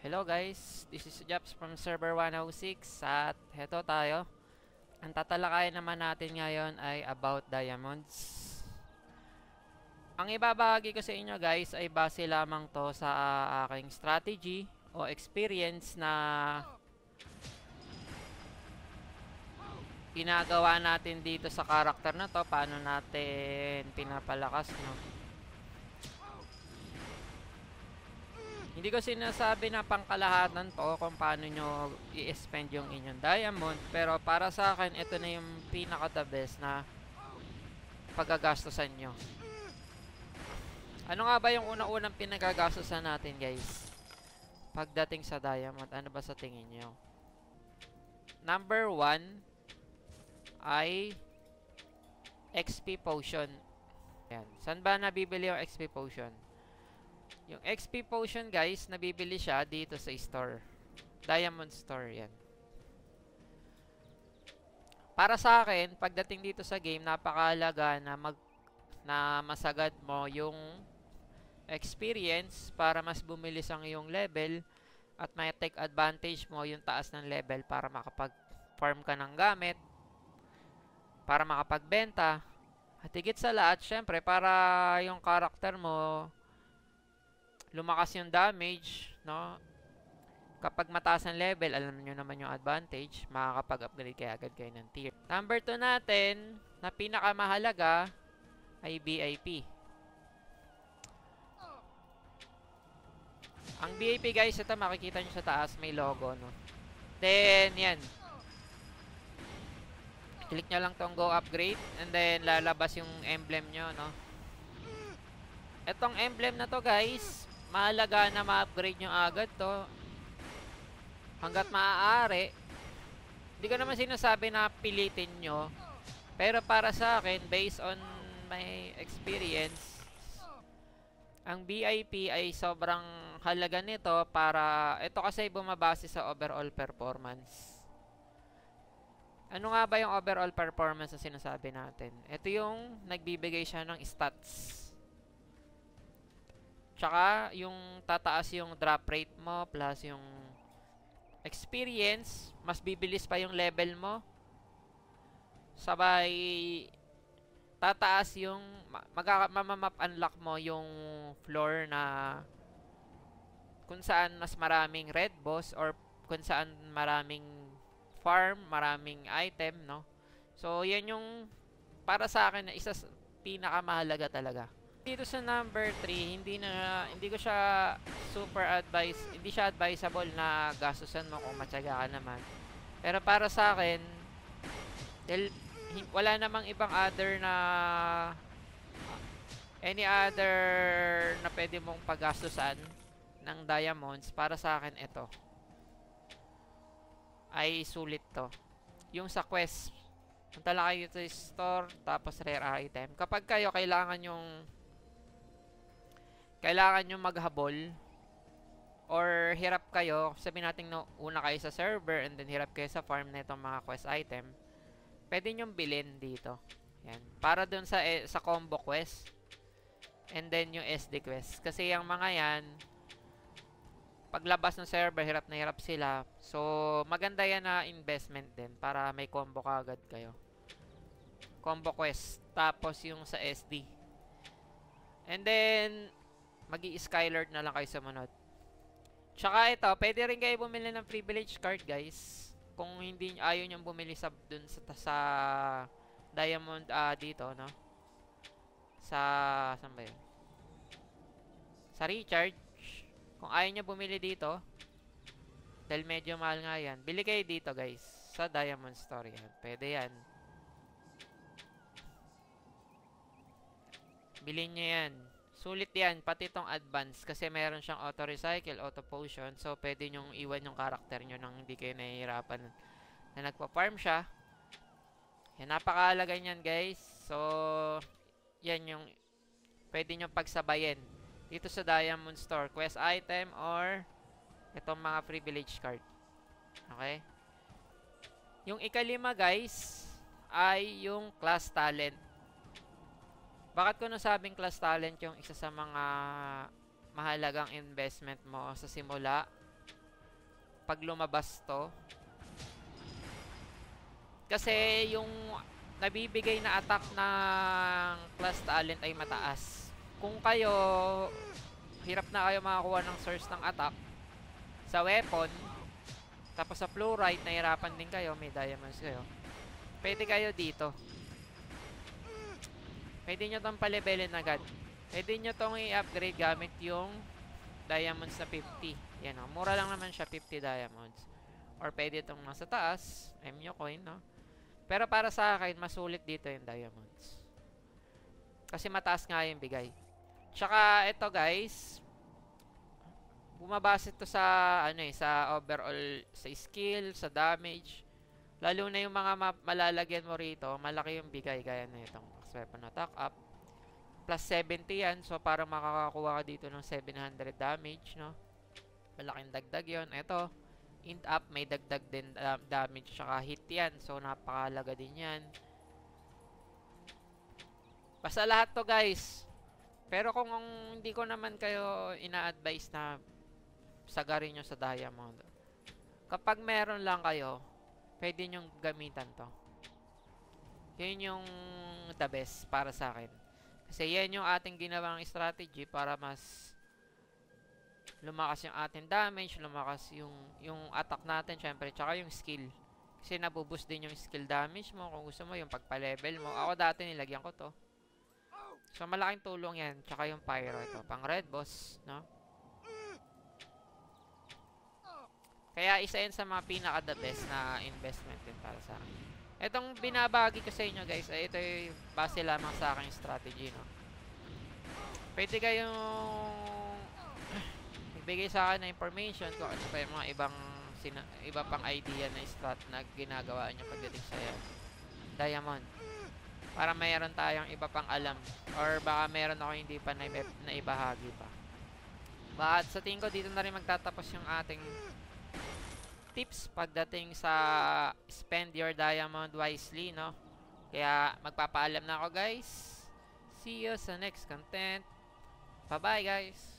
Hello guys, this is Japs from server 106 at heto tayo. Ang tatalakayan naman natin ngayon ay about diamonds. Ang ibabahagi ko sa inyo guys ay base lamang to sa aking strategy o experience na ginagawa natin dito sa karakter na to. Paano natin pinapalakas, no? Hindi ko sinasabi na pangkalahatan to kung paano nyo i-spend yung inyong diamond. Pero para sa akin, ito na yung pinaka the best na paggagastosan nyo. Ano nga ba yung unang-unang pinagagastosan natin guys? Pagdating sa diamond, ano ba sa tingin nyo? Number 1 ay XP potion. Yan. Saan ba nabibili yung XP potion? Yung XP potion guys, nabibili siya dito sa store. Diamond store, yan. Para sa akin, pagdating dito sa game, napakahalaga na masagad mo yung experience para mas bumilis ang iyong level at may take advantage mo yung taas ng level para makapag-farm ka ng gamit, para makapagbenta, at higit sa lahat, syempre, para yung karakter mo lumakas yung damage, no? Kapag mataas ang level, alam nyo naman yung advantage, makakapag-upgrade kayo agad kayo ng tier. Number 2 natin, na pinakamahalaga, ay VIP. Ang VIP guys, ito makikita nyo sa taas, may logo, no? Then, yan. Click nyo lang tong go upgrade, and then lalabas yung emblem nyo, no? Etong emblem na to guys, mahalaga na ma-upgrade nyo agad to hanggat maaari. Hindi ko naman sinasabi na pilitin nyo, pero para sa akin, based on my experience, ang VIP ay sobrang halaga nito para ito kasi bumabase sa overall performance. Ano nga ba yung overall performance na sinasabi natin? Ito yung nagbibigay siya ng stats. Tsaka, yung tataas yung drop rate mo plus yung experience, mas bibilis pa yung level mo. Sabay, tataas yung, mamamap unlock mo yung floor na kung saan mas maraming red boss or kung saan maraming farm, maraming item, no? So, yan yung para sa akin na isa pinakamahalaga talaga. Dito sa number 3, hindi ko siya hindi siya advisable na gastusan mo kung matyaga ka naman. Pero para sa akin, wala namang ibang any other na pwede mong paggastusan ng diamonds. Para sa akin, ito ay sulit to. Yung sa quest, punta lang kayo sa store, tapos rare item. Kapag kayo kailangan nyo maghabol or hirap kayo, sabihin natin no, una kayo sa server and then hirap kayo sa farm na itong mga quest item, pwede nyo bilhin dito. Yan. Para dun sa combo quest and then yung SD quest. Kasi yung mga yan, paglabas ng server, hirap na hirap sila. So, maganda yan na investment din para may combo ka agad kayo. Combo quest. Tapos yung sa SD. And then, magi-skylord na lang kayo sa munod. Tsaka ito, pwede rin kayo bumili ng privilege card guys. Kung hindi ayaw nyo bumili dun sa diamond dito, no? Saan ba yun? Sa recharge. Kung ayaw nyo bumili dito, dahil medyo mahal nga yan, bili kayo dito guys. Sa diamond store yan. Pwede yan. Bilhin nyo yan. Sulit yan, pati itong advance kasi meron siyang auto recycle, auto potion. So, pwede nyong iwan yung karakter nyo nang hindi kayo nahihirapan na nagpa-farm siya. Yan, napakahalaga niyan guys. So, yan yung pwede nyong pagsabayin dito sa Diamond Store. Quest item or itong mga privilege card. Okay? Yung ikalima guys ay yung class talent. Bakit ko nasabing class talent yung isa sa mga mahalagang investment mo sa simula pag lumabas to. Kasi yung nabibigay na attack ng class talent ay mataas. Kung kayo hirap na kayo makakuha ng source ng attack sa weapon, tapos sa fluorite nahirapan din kayo, may diamonds kayo, pwede kayo dito. Pwede nyo tong palibelin agad. Pwede nyo tong i-upgrade gamit yung diamonds na 50. Yan o, mura lang naman siya, 50 diamonds. Or pwede itong nasa taas, MU coin, no? Pero para sa akin, masulit dito yung diamonds. Kasi mataas nga yung bigay. Tsaka ito guys, bumabase to sa ano eh, sa overall, sa skill, sa damage. Lalo na yung mga malalagyan mo rito, malaki yung bigay gaya na itong weapon attack up. Plus 70 yan, so parang makakakuha ka dito ng 700 damage, no? Malaking dagdag yon. Ito, int up, may dagdag din damage tsaka hit yan, so napakalaga din yan. Basta lahat to guys. Pero kung hindi ko naman kayo ina-advise na sagarin nyo sa diamond, kapag meron lang kayo, pwede nyong gamitan to. Yun yung the best para sa akin. Kasi yan yung ating ginawang strategy para mas lumakas yung ating damage, lumakas yung attack natin, syempre, tsaka yung skill. Kasi nabuboost din yung skill damage mo kung gusto mo, yung pagpa-level mo. Ako dati nilagyan ko to. So malaking tulong yan, tsaka yung pyro ito, pang red boss, no? Kaya isa yan sa mga pinaka the best na investment din para sa akin. Itong binabagi ko sa inyo guys, ay ito yung base lamang sa aking strategy, no? Pwede kayong ibigay sa akin na information kung ano pa yung mga iba pang idea na strat na ginagawa nyo pagdating sa diamond. Para mayroon tayong iba pang alam. Or baka mayroon ako hindi pa na ibahagi pa. But sa tingin ko dito na rin magtatapos yung ating tips pagdating sa spend your diamond wisely, no? Kaya magpapaalam na ako guys. See you sa next content. Bye bye guys.